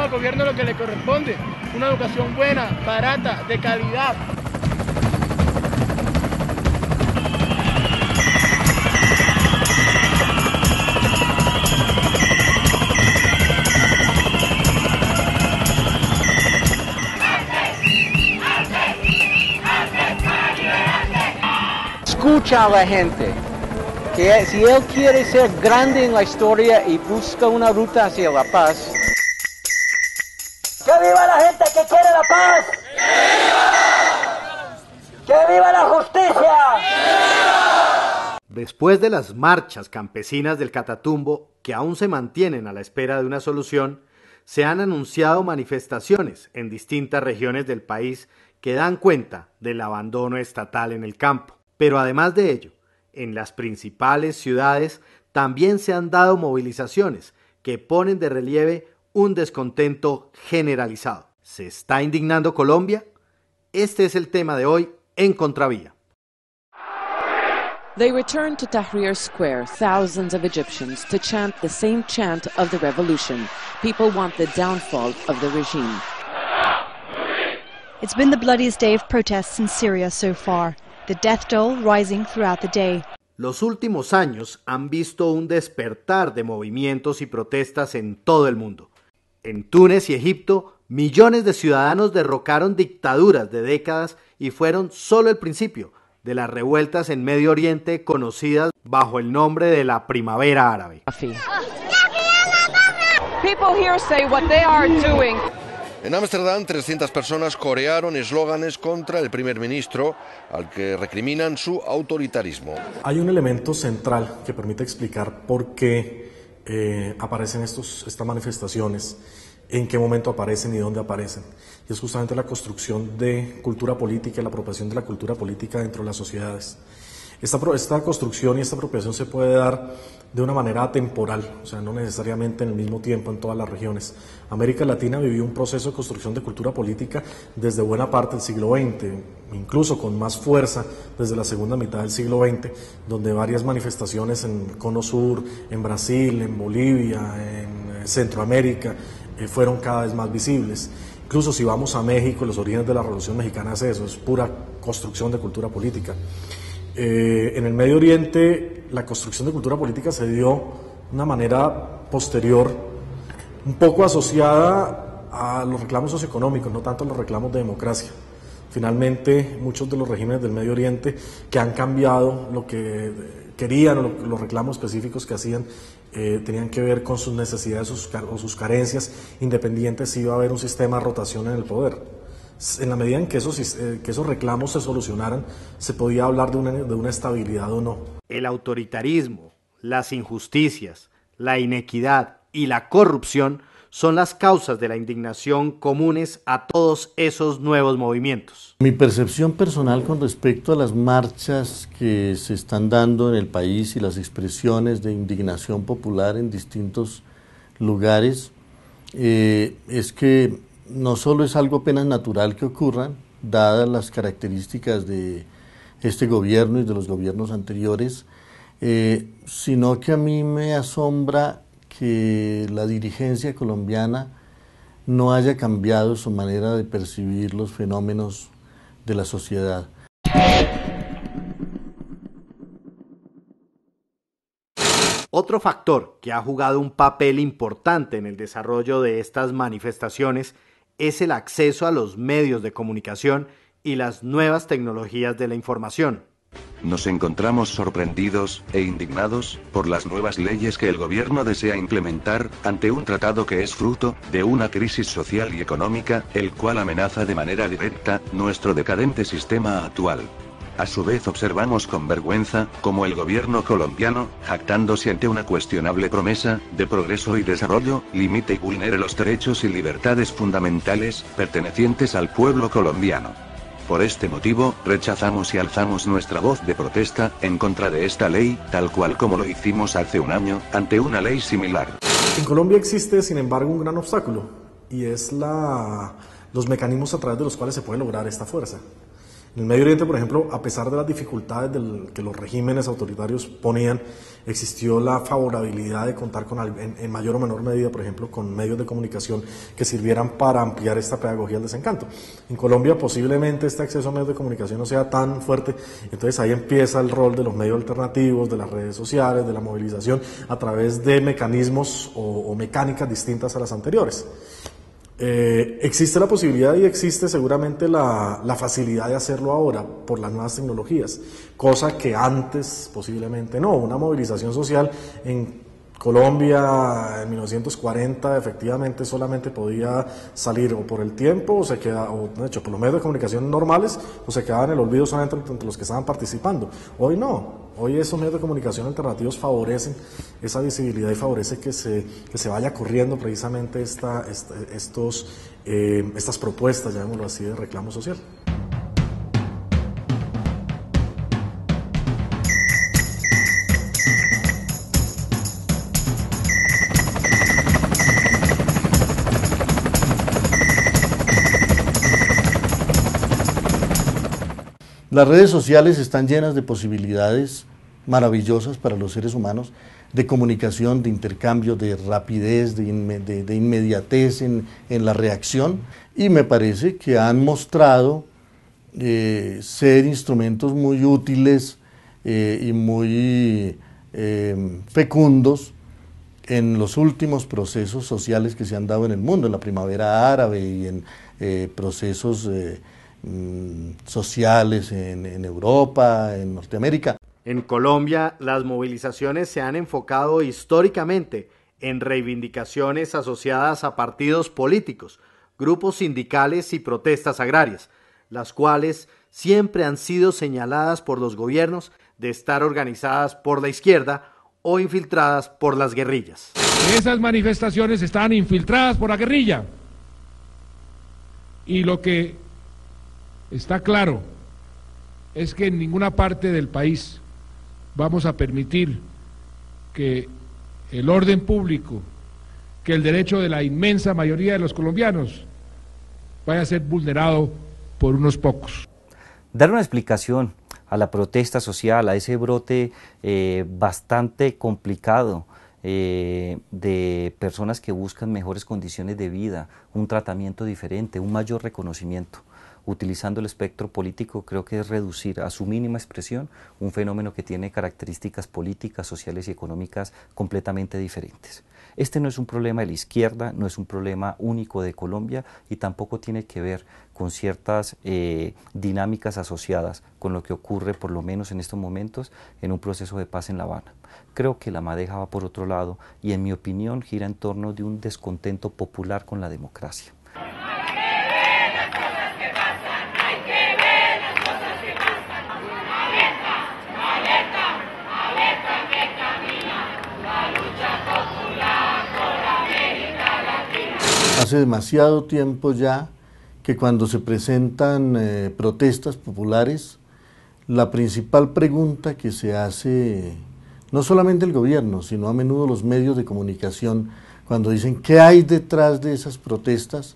al gobierno lo que le corresponde, una educación buena, barata, de calidad. Escucha a la gente, que si él quiere ser grande en la historia y busca una ruta hacia la paz. ¡Que viva la gente que quiere la paz! ¡Que viva la justicia! Después de las marchas campesinas del Catatumbo, que aún se mantienen a la espera de una solución, se han anunciado manifestaciones en distintas regiones del país que dan cuenta del abandono estatal en el campo. Pero además de ello, en las principales ciudades también se han dado movilizaciones que ponen de relieve un descontento generalizado. ¿Se está indignando Colombia? Este es el tema de hoy en Contravía. They returned to Tahrir Square, thousands of Egyptians, to chant the same chant of the revolution. People want the downfall of the regime. It's been the bloodiest day of protests in Syria so far. The death toll rising throughout the day. Los últimos años han visto un despertar de movimientos y protestas en todo el mundo. En Túnez y Egipto, millones de ciudadanos derrocaron dictaduras de décadas y fueron solo el principio de las revueltas en Medio Oriente conocidas bajo el nombre de la Primavera Árabe. People here say what they are doing. En Ámsterdam, 300 personas corearon eslóganes contra el primer ministro, al que recriminan su autoritarismo. Hay un elemento central que permite explicar por qué aparecen estas manifestaciones, en qué momento aparecen y dónde aparecen. Y es justamente la construcción de cultura política y la apropiación de la cultura política dentro de las sociedades. Esta construcción y esta apropiación se puede dar de una manera atemporal, o sea, no necesariamente en el mismo tiempo en todas las regiones. América Latina vivió un proceso de construcción de cultura política desde buena parte del siglo XX, incluso con más fuerza desde la segunda mitad del siglo XX, donde varias manifestaciones en Cono Sur, en Brasil, en Bolivia, en Centroamérica, fueron cada vez más visibles. Incluso si vamos a México, los orígenes de la Revolución Mexicana es eso, es pura construcción de cultura política. En el Medio Oriente la construcción de cultura política se dio de una manera posterior, un poco asociada a los reclamos socioeconómicos, no tanto a los reclamos de democracia. Finalmente, muchos de los regímenes del Medio Oriente que han cambiado lo que querían, o los reclamos específicos que hacían, tenían que ver con sus necesidades o sus carencias, independientes si iba a haber un sistema de rotación en el poder. En la medida en que esos reclamos se solucionaran, se podía hablar de una estabilidad o no. El autoritarismo, las injusticias, la inequidad y la corrupción son las causas de la indignación comunes a todos esos nuevos movimientos. Mi percepción personal con respecto a las marchas que se están dando en el país y las expresiones de indignación popular en distintos lugares es que no solo es algo apenas natural que ocurran, dadas las características de este gobierno y de los gobiernos anteriores, sino que a mí me asombra que la dirigencia colombiana no haya cambiado su manera de percibir los fenómenos de la sociedad. Otro factor que ha jugado un papel importante en el desarrollo de estas manifestaciones es el acceso a los medios de comunicación y las nuevas tecnologías de la información. Nos encontramos sorprendidos e indignados por las nuevas leyes que el gobierno desea implementar ante un tratado que es fruto de una crisis social y económica, el cual amenaza de manera directa nuestro decadente sistema actual. A su vez observamos con vergüenza cómo el gobierno colombiano, jactándose ante una cuestionable promesa de progreso y desarrollo, limita y vulnera los derechos y libertades fundamentales pertenecientes al pueblo colombiano. Por este motivo, rechazamos y alzamos nuestra voz de protesta en contra de esta ley, tal cual como lo hicimos hace un año, ante una ley similar. En Colombia existe, sin embargo, un gran obstáculo, y es los mecanismos a través de los cuales se puede lograr esta fuerza. En el Medio Oriente, por ejemplo, a pesar de las dificultades que los regímenes autoritarios ponían, existió la favorabilidad de contar con, en mayor o menor medida, por ejemplo, con medios de comunicación que sirvieran para ampliar esta pedagogía del desencanto. En Colombia posiblemente este acceso a medios de comunicación no sea tan fuerte, entonces ahí empieza el rol de los medios alternativos, de las redes sociales, de la movilización a través de mecanismos o mecánicas distintas a las anteriores. Existe la posibilidad y existe seguramente la facilidad de hacerlo ahora por las nuevas tecnologías, cosa que antes posiblemente no. Una movilización social en Colombia en 1940 efectivamente solamente podía salir o por el tiempo o se queda, o de hecho por los medios de comunicación normales, o se quedaba en el olvido solamente entre los que estaban participando. Hoy no, hoy esos medios de comunicación alternativos favorecen esa visibilidad y favorece que se vaya corriendo precisamente estas propuestas, llamémoslo así, de reclamo social. Las redes sociales están llenas de posibilidades maravillosas para los seres humanos, de comunicación, de intercambio, de rapidez, de inmediatez en la reacción, y me parece que han mostrado ser instrumentos muy útiles y muy fecundos en los últimos procesos sociales que se han dado en el mundo, en la primavera árabe y en procesos sociales en Europa, en Norteamérica. En Colombia, las movilizaciones se han enfocado históricamente en reivindicaciones asociadas a partidos políticos, grupos sindicales y protestas agrarias, las cuales siempre han sido señaladas por los gobiernos de estar organizadas por la izquierda o infiltradas por las guerrillas. Esas manifestaciones estaban infiltradas por la guerrilla, y lo que está claro es que en ninguna parte del país vamos a permitir que el orden público, que el derecho de la inmensa mayoría de los colombianos vaya a ser vulnerado por unos pocos. Dar una explicación a la protesta social, a ese brote bastante complicado de personas que buscan mejores condiciones de vida, un tratamiento diferente, un mayor reconocimiento. Utilizando el espectro político, creo que es reducir a su mínima expresión un fenómeno que tiene características políticas, sociales y económicas completamente diferentes. Este no es un problema de la izquierda, no es un problema único de Colombia y tampoco tiene que ver con ciertas dinámicas asociadas con lo que ocurre, por lo menos en estos momentos, en un proceso de paz en La Habana. Creo que la madeja va por otro lado y, en mi opinión, gira en torno de un descontento popular con la democracia. Hace demasiado tiempo ya que cuando se presentan protestas populares, la principal pregunta que se hace, no solamente el gobierno, sino a menudo los medios de comunicación, cuando dicen ¿qué hay detrás de esas protestas?,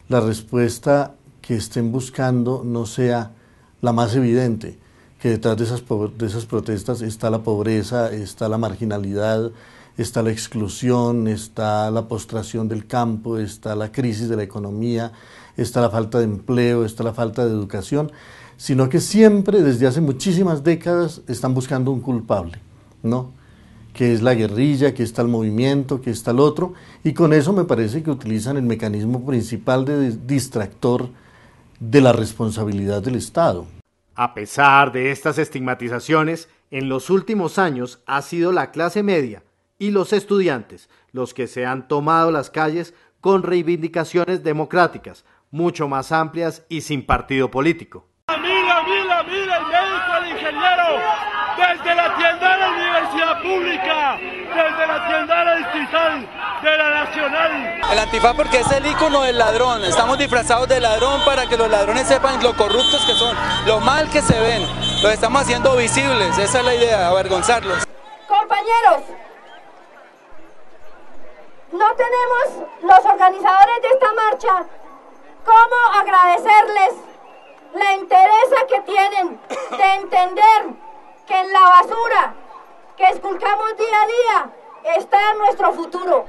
la respuesta que estén buscando no sea la más evidente, que detrás de esas protestas está la pobreza, está la marginalidad, está la exclusión, está la postración del campo, está la crisis de la economía, está la falta de empleo, está la falta de educación, sino que siempre, desde hace muchísimas décadas, están buscando un culpable, ¿no? Que es la guerrilla, que está el movimiento, que está el otro, y con eso me parece que utilizan el mecanismo principal de distractor de la responsabilidad del Estado. A pesar de estas estigmatizaciones, en los últimos años ha sido la clase media y los estudiantes los que se han tomado las calles con reivindicaciones democráticas, mucho más amplias y sin partido político. Mira, el médico, el ingeniero, desde la tienda de la universidad pública, desde la tienda de la distrital, de la nacional. El antifaz porque es el ícono del ladrón, estamos disfrazados de ladrón para que los ladrones sepan lo corruptos que son, lo mal que se ven, los estamos haciendo visibles, esa es la idea, avergonzarlos. Compañeros, no tenemos los organizadores de esta marcha cómo agradecerles la entereza que tienen de entender que en la basura que esculcamos día a día está nuestro futuro.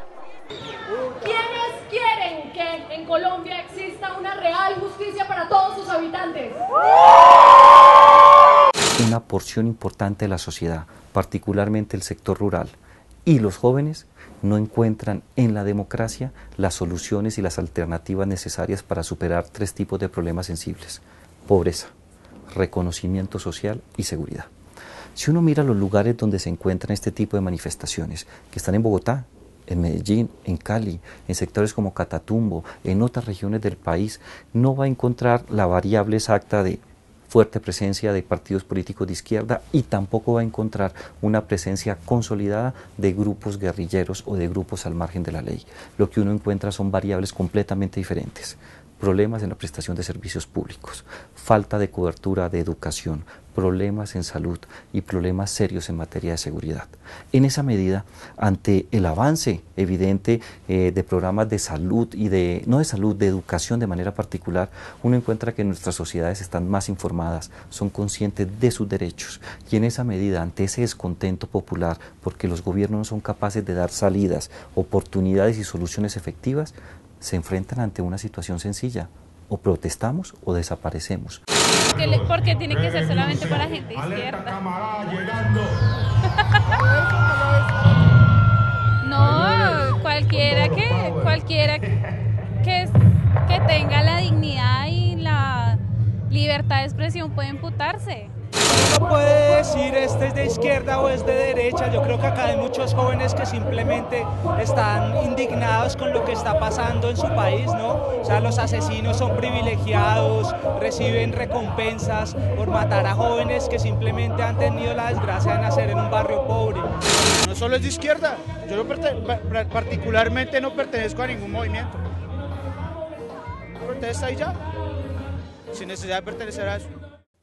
¿Quiénes quieren que en Colombia exista una real justicia para todos sus habitantes? Una porción importante de la sociedad, particularmente el sector rural y los jóvenes, no encuentran en la democracia las soluciones y las alternativas necesarias para superar 3 tipos de problemas sensibles: pobreza, reconocimiento social y seguridad. Si uno mira los lugares donde se encuentran este tipo de manifestaciones, que están en Bogotá, en Medellín, en Cali, en sectores como Catatumbo, en otras regiones del país, no va a encontrar la variable exacta de fuerte presencia de partidos políticos de izquierda y tampoco va a encontrar una presencia consolidada de grupos guerrilleros o de grupos al margen de la ley. Lo que uno encuentra son variables completamente diferentes: problemas en la prestación de servicios públicos, falta de cobertura de educación, problemas en salud y problemas serios en materia de seguridad. En esa medida, ante el avance evidente de programas de salud y de educación de manera particular, uno encuentra que nuestras sociedades están más informadas, son conscientes de sus derechos, y en esa medida, ante ese descontento popular, porque los gobiernos no son capaces de dar salidas, oportunidades y soluciones efectivas, se enfrentan ante una situación sencilla: o protestamos o desaparecemos. Porque tiene que ser solamente para gente izquierda. No, cualquiera que tenga la dignidad y la libertad de expresión puede imputarse. No puede decir este es de izquierda o es de derecha. Yo creo que acá hay muchos jóvenes que simplemente están indignados con lo que está pasando en su país, ¿no? O sea, los asesinos son privilegiados, reciben recompensas por matar a jóvenes que simplemente han tenido la desgracia de nacer en un barrio pobre. No solo es de izquierda, yo particularmente no pertenezco a ningún movimiento. Protesta y ya, sin necesidad de pertenecer a eso.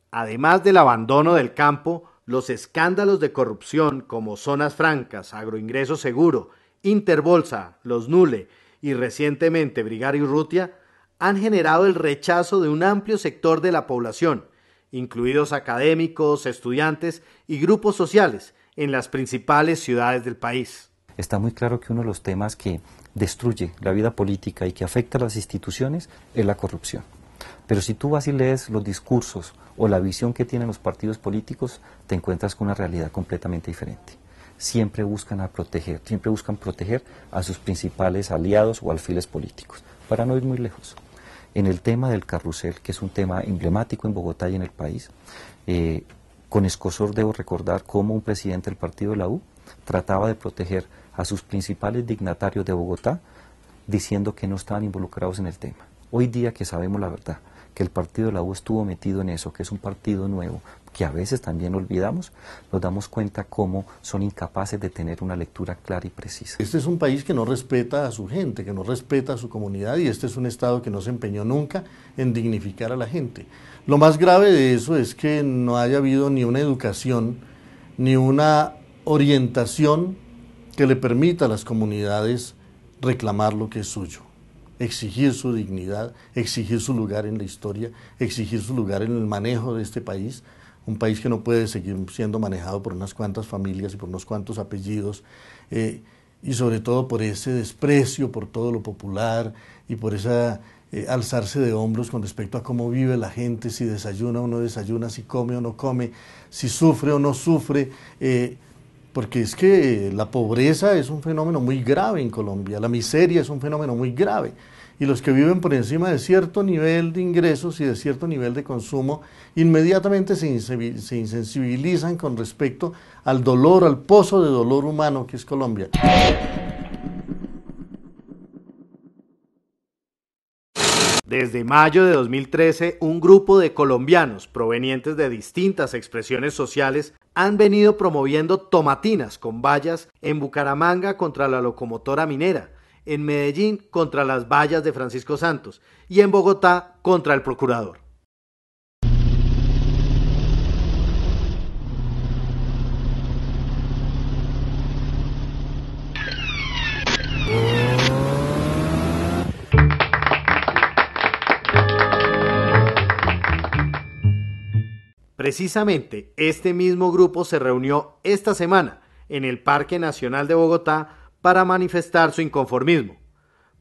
Además del abandono del campo, los escándalos de corrupción como Zonas Francas, Agroingreso Seguro, Interbolsa, Los Nule y recientemente Brigari Urrutia han generado el rechazo de un amplio sector de la población, incluidos académicos, estudiantes y grupos sociales en las principales ciudades del país. Está muy claro que uno de los temas que destruye la vida política y que afecta a las instituciones es la corrupción. Pero si tú vas y lees los discursos o la visión que tienen los partidos políticos, te encuentras con una realidad completamente diferente. Siempre buscan proteger a sus principales aliados o alfiles políticos, para no ir muy lejos. En el tema del carrusel, que es un tema emblemático en Bogotá y en el país, con escozor debo recordar cómo un presidente del partido de la U trataba de proteger a sus principales dignatarios de Bogotá, diciendo que no estaban involucrados en el tema. Hoy día que sabemos la verdad, que el partido de la U estuvo metido en eso, que es un partido nuevo, que a veces también olvidamos, nos damos cuenta cómo son incapaces de tener una lectura clara y precisa. Este es un país que no respeta a su gente, que no respeta a su comunidad, y este es un Estado que no se empeñó nunca en dignificar a la gente. Lo más grave de eso es que no haya habido ni una educación, ni una orientación que le permita a las comunidades reclamar lo que es suyo. Exigir su dignidad, exigir su lugar en la historia, exigir su lugar en el manejo de este país, un país que no puede seguir siendo manejado por unas cuantas familias y por unos cuantos apellidos, y sobre todo por ese desprecio por todo lo popular y por esa alzarse de hombros con respecto a cómo vive la gente, si desayuna o no desayuna, si come o no come, si sufre o no sufre, porque es que la pobreza es un fenómeno muy grave en Colombia, la miseria es un fenómeno muy grave, y los que viven por encima de cierto nivel de ingresos y de cierto nivel de consumo, inmediatamente se insensibilizan con respecto al dolor, al pozo de dolor humano que es Colombia. Desde mayo de 2013, un grupo de colombianos provenientes de distintas expresiones sociales han venido promoviendo tomatinas con vallas en Bucaramanga contra la locomotora minera, en Medellín contra las vallas de Francisco Santos y en Bogotá contra el procurador. Precisamente este mismo grupo se reunió esta semana en el Parque Nacional de Bogotá para manifestar su inconformismo,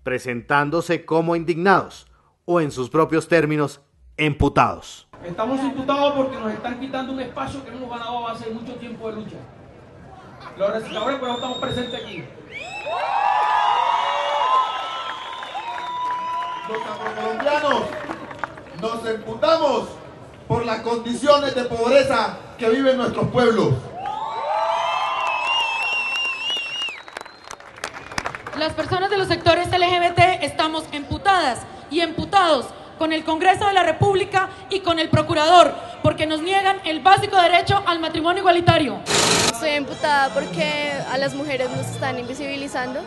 presentándose como indignados o, en sus propios términos, emputados. Estamos imputados porque nos están quitando un espacio que hemos ganado a base de mucho tiempo de lucha. Los recicladores pues no estamos presentes aquí. Los afrocolombianos nos emputamos por las condiciones de pobreza que viven nuestros pueblos. Las personas de los sectores LGBT estamos emputadas y emputados con el Congreso de la República y con el Procurador, porque nos niegan el básico derecho al matrimonio igualitario. Estoy emputada porque a las mujeres nos están invisibilizando,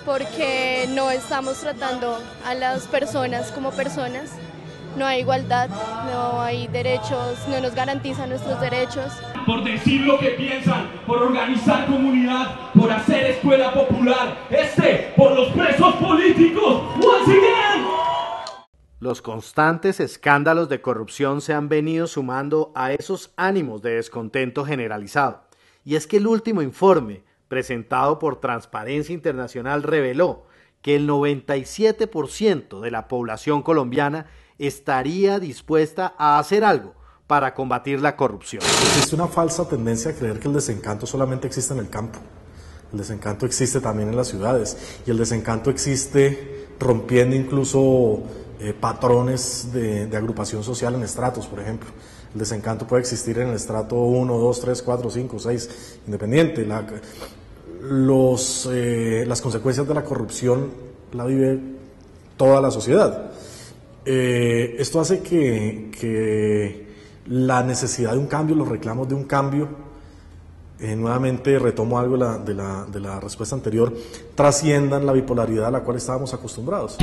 porque no estamos tratando a las personas como personas, no hay igualdad, no hay derechos, no nos garantizan nuestros derechos. Por decir lo que piensan, por organizar comunidad, por hacer escuela popular, por los presos políticos. Once again. Los constantes escándalos de corrupción se han venido sumando a esos ánimos de descontento generalizado. Y es que el último informe presentado por Transparencia Internacional reveló que el 97% de la población colombiana estaría dispuesta a hacer algo para combatir la corrupción. Existe una falsa tendencia a creer que el desencanto solamente existe en el campo. El desencanto existe también en las ciudades y el desencanto existe rompiendo incluso patrones de agrupación social en estratos, por ejemplo. El desencanto puede existir en el estrato 1, 2, 3, 4, 5, 6, independiente. Las consecuencias de la corrupción la vive toda la sociedad. Esto hace que la necesidad de un cambio, los reclamos de un cambio, nuevamente retomo algo de la respuesta anterior, trasciendan la bipolaridad a la cual estábamos acostumbrados.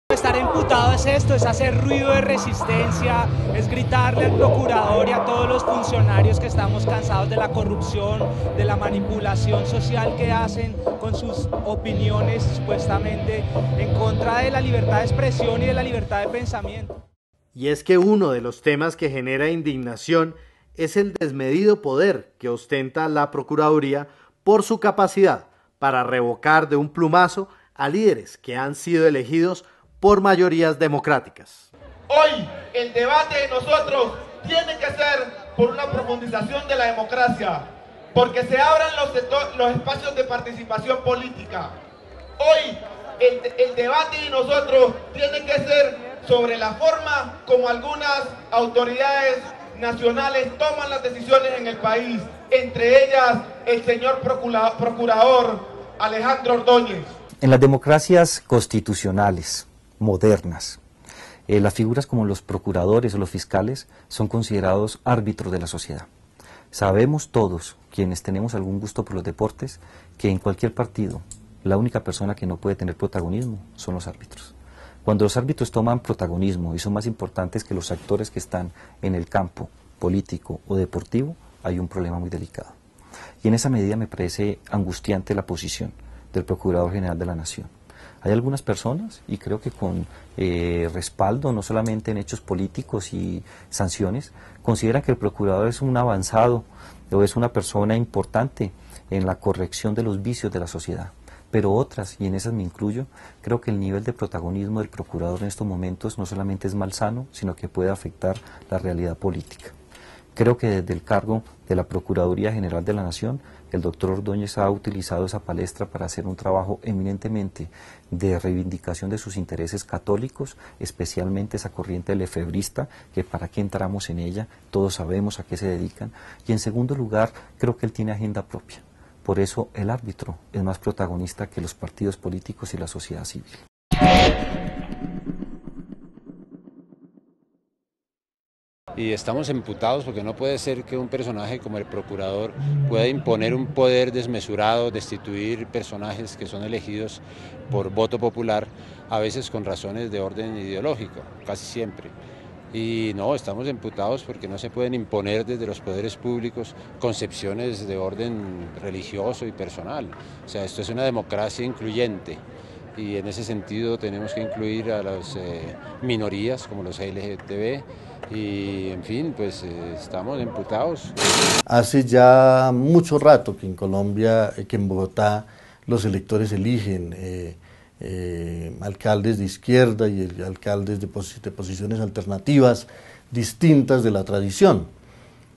Estar emputado es esto, es hacer ruido de resistencia, es gritarle al procurador y a todos los funcionarios que estamos cansados de la corrupción, de la manipulación social que hacen con sus opiniones supuestamente en contra de la libertad de expresión y de la libertad de pensamiento. Y es que uno de los temas que genera indignación es el desmedido poder que ostenta la Procuraduría por su capacidad para revocar de un plumazo a líderes que han sido elegidos por mayorías democráticas. Hoy el debate de nosotros tiene que ser por una profundización de la democracia, porque se abran los espacios de participación política. Hoy el debate de nosotros tiene que ser sobre la forma como algunas autoridades nacionales toman las decisiones en el país, entre ellas el señor procurador Alejandro Ordóñez. En las democracias constitucionales modernas, las figuras como los procuradores o los fiscales son considerados árbitros de la sociedad. Sabemos todos, quienes tenemos algún gusto por los deportes, que en cualquier partido la única persona que no puede tener protagonismo son los árbitros. Cuando los árbitros toman protagonismo y son más importantes que los actores que están en el campo político o deportivo, hay un problema muy delicado. Y en esa medida me parece angustiante la posición del Procurador General de la Nación. Hay algunas personas, y creo que con respaldo no solamente en hechos políticos y sanciones, consideran que el Procurador es un avanzado o es una persona importante en la corrección de los vicios de la sociedad. Pero otras, y en esas me incluyo, creo que el nivel de protagonismo del Procurador en estos momentos no solamente es malsano, sino que puede afectar la realidad política. Creo que desde el cargo de la Procuraduría General de la Nación, el doctor Ordóñez ha utilizado esa palestra para hacer un trabajo eminentemente de reivindicación de sus intereses católicos, especialmente esa corriente lefebrista, que para qué entramos en ella, todos sabemos a qué se dedican. Y en segundo lugar, creo que él tiene agenda propia. Por eso el árbitro es más protagonista que los partidos políticos y la sociedad civil. Y estamos emputados porque no puede ser que un personaje como el procurador pueda imponer un poder desmesurado, destituir personajes que son elegidos por voto popular, a veces con razones de orden ideológico, casi siempre. Y no, estamos emputados porque no se pueden imponer desde los poderes públicos concepciones de orden religioso y personal. O sea, esto es una democracia incluyente y en ese sentido tenemos que incluir a las minorías como los LGTB y en fin, pues estamos emputados. Hace ya mucho rato que en Colombia, que en Bogotá los electores eligen alcaldes de izquierda y alcaldes de posiciones alternativas distintas de la tradición.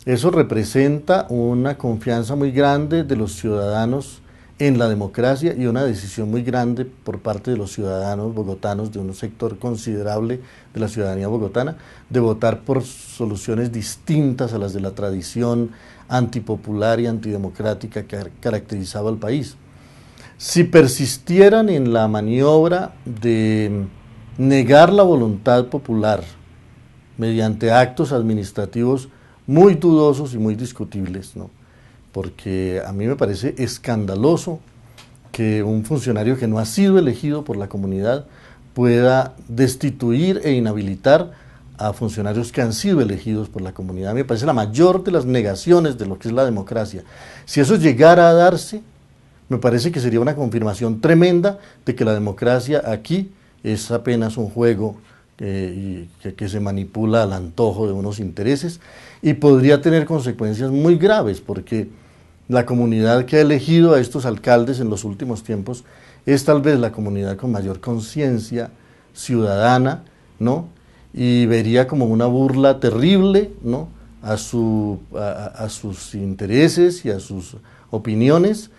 Eso representa una confianza muy grande de los ciudadanos en la democracia y una decisión muy grande por parte de los ciudadanos bogotanos, de un sector considerable de la ciudadanía bogotana, de votar por soluciones distintas a las de la tradición antipopular y antidemocrática que caracterizaba al país. Si persistieran en la maniobra de negar la voluntad popular mediante actos administrativos muy dudosos y muy discutibles, ¿no? Porque a mí me parece escandaloso que un funcionario que no ha sido elegido por la comunidad pueda destituir e inhabilitar a funcionarios que han sido elegidos por la comunidad. A mí me parece la mayor de las negaciones de lo que es la democracia. Si eso llegara a darse, me parece que sería una confirmación tremenda de que la democracia aquí es apenas un juego que se manipula al antojo de unos intereses y podría tener consecuencias muy graves, porque la comunidad que ha elegido a estos alcaldes en los últimos tiempos es tal vez la comunidad con mayor conciencia ciudadana, ¿no? Y vería como una burla terrible, ¿no?, a sus intereses y a sus opiniones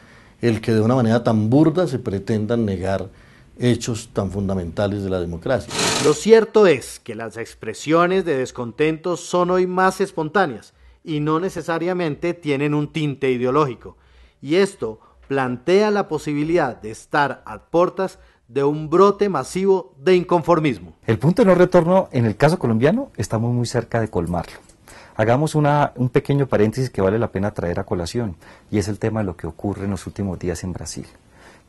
el que de una manera tan burda se pretendan negar hechos tan fundamentales de la democracia. Lo cierto es que las expresiones de descontento son hoy más espontáneas y no necesariamente tienen un tinte ideológico, y esto plantea la posibilidad de estar a puertas de un brote masivo de inconformismo. El punto de no retorno en el caso colombiano estamos muy cerca de colmarlo. Hagamos un pequeño paréntesis que vale la pena traer a colación, y es el tema de lo que ocurre en los últimos días en Brasil.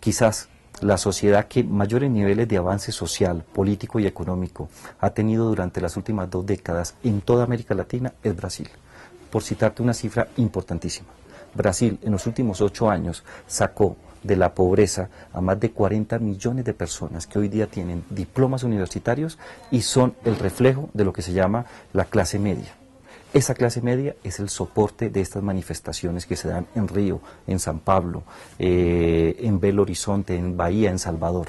Quizás la sociedad que mayores niveles de avance social, político y económico ha tenido durante las últimas 2 décadas en toda América Latina es Brasil. Por citarte una cifra importantísima, Brasil en los últimos 8 años sacó de la pobreza a más de 40 millones de personas que hoy día tienen diplomas universitarios y son el reflejo de lo que se llama la clase media. Esa clase media es el soporte de estas manifestaciones que se dan en Río, en San Pablo, en Belo Horizonte, en Bahía, en Salvador.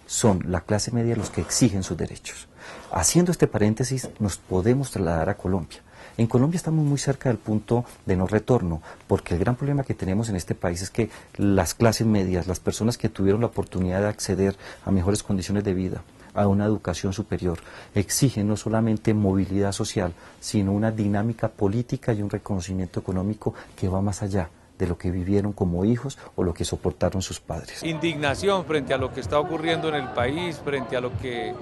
Son la clase media los que exigen sus derechos. Haciendo este paréntesis, nos podemos trasladar a Colombia. En Colombia estamos muy cerca del punto de no retorno, porque el gran problema que tenemos en este país es que las clases medias, las personas que tuvieron la oportunidad de acceder a mejores condiciones de vida, a una educación superior, exigen no solamente movilidad social, sino una dinámica política y un reconocimiento económico que va más allá de lo que vivieron como hijos o lo que soportaron sus padres. Indignación frente a lo que está ocurriendo en el país, frente a lo que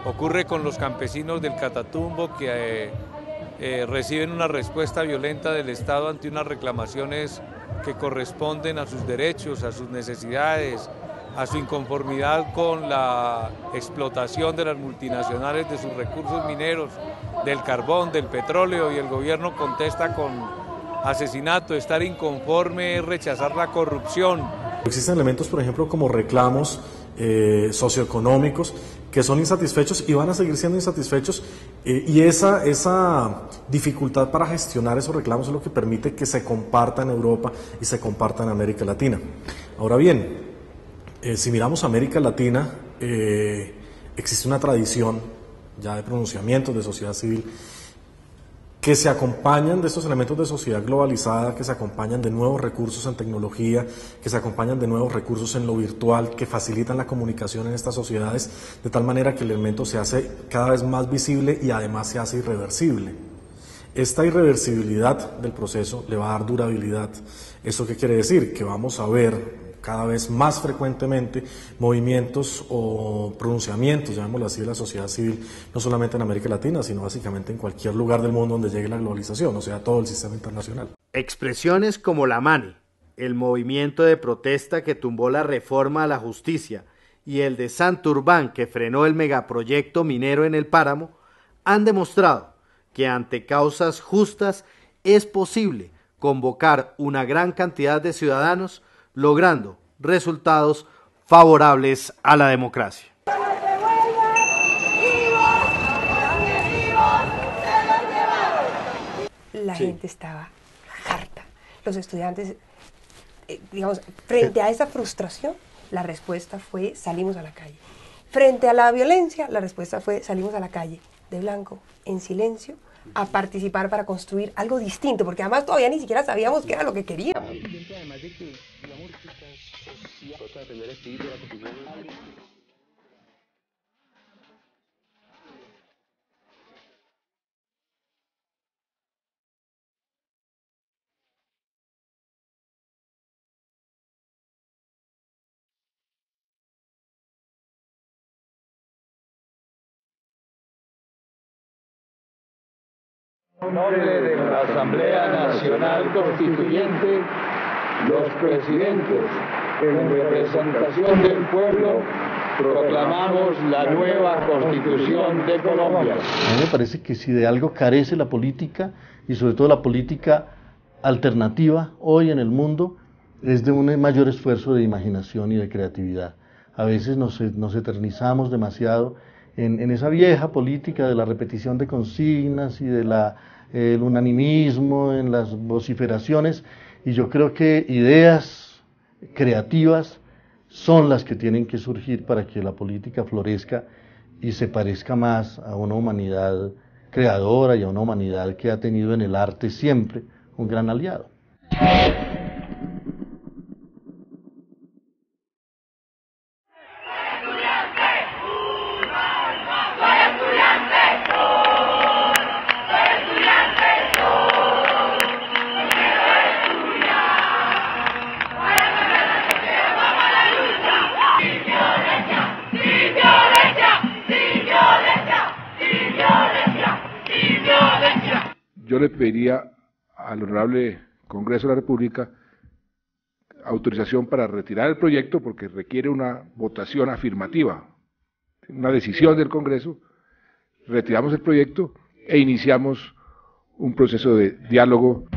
ocurre con los campesinos del Catatumbo que reciben una respuesta violenta del Estado ante unas reclamaciones que corresponden a sus derechos, a sus necesidades, a su inconformidad con la explotación de las multinacionales de sus recursos mineros, del carbón, del petróleo, y el gobierno contesta con asesinato. Estar inconforme es rechazar la corrupción. Existen elementos, por ejemplo, como reclamos socioeconómicos que son insatisfechos y van a seguir siendo insatisfechos, y esa dificultad para gestionar esos reclamos es lo que permite que se comparta en Europa y se comparta en América Latina. Ahora bien, si miramos América Latina, existe una tradición ya de pronunciamientos de sociedad civil que se acompañan de estos elementos de sociedad globalizada, que se acompañan de nuevos recursos en tecnología, que se acompañan de nuevos recursos en lo virtual, que facilitan la comunicación en estas sociedades, de tal manera que el elemento se hace cada vez más visible y además se hace irreversible. Esta irreversibilidad del proceso le va a dar durabilidad. ¿Esto qué quiere decir? Que vamos a ver cada vez más frecuentemente movimientos o pronunciamientos, llamémoslo así, de la sociedad civil, no solamente en América Latina, sino básicamente en cualquier lugar del mundo donde llegue la globalización, o sea, todo el sistema internacional. Expresiones como la MANI, el movimiento de protesta que tumbó la reforma a la justicia, y el de Santurbán, que frenó el megaproyecto minero en el páramo, han demostrado que ante causas justas es posible convocar una gran cantidad de ciudadanos logrando resultados favorables a la democracia. La gente estaba harta. Los estudiantes, digamos, frente a esa frustración, la respuesta fue salimos a la calle. Frente a la violencia, la respuesta fue salimos a la calle, de blanco, en silencio, a participar para construir algo distinto, porque además todavía ni siquiera sabíamos qué era lo que queríamos. En nombre de la Asamblea Nacional Constituyente, los presidentes, en representación del pueblo, proclamamos la nueva Constitución de Colombia. A mí me parece que si de algo carece la política, y sobre todo la política alternativa hoy en el mundo, es de un mayor esfuerzo de imaginación y de creatividad. A veces nos eternizamos demasiado en esa vieja política de la repetición de consignas y el unanimismo en las vociferaciones, y yo creo que ideas creativas son las que tienen que surgir para que la política florezca y se parezca más a una humanidad creadora y a una humanidad que ha tenido en el arte siempre un gran aliado. Yo le pediría al Honorable Congreso de la República autorización para retirar el proyecto porque requiere una votación afirmativa, una decisión del Congreso. Retiramos el proyecto e iniciamos un proceso de diálogo.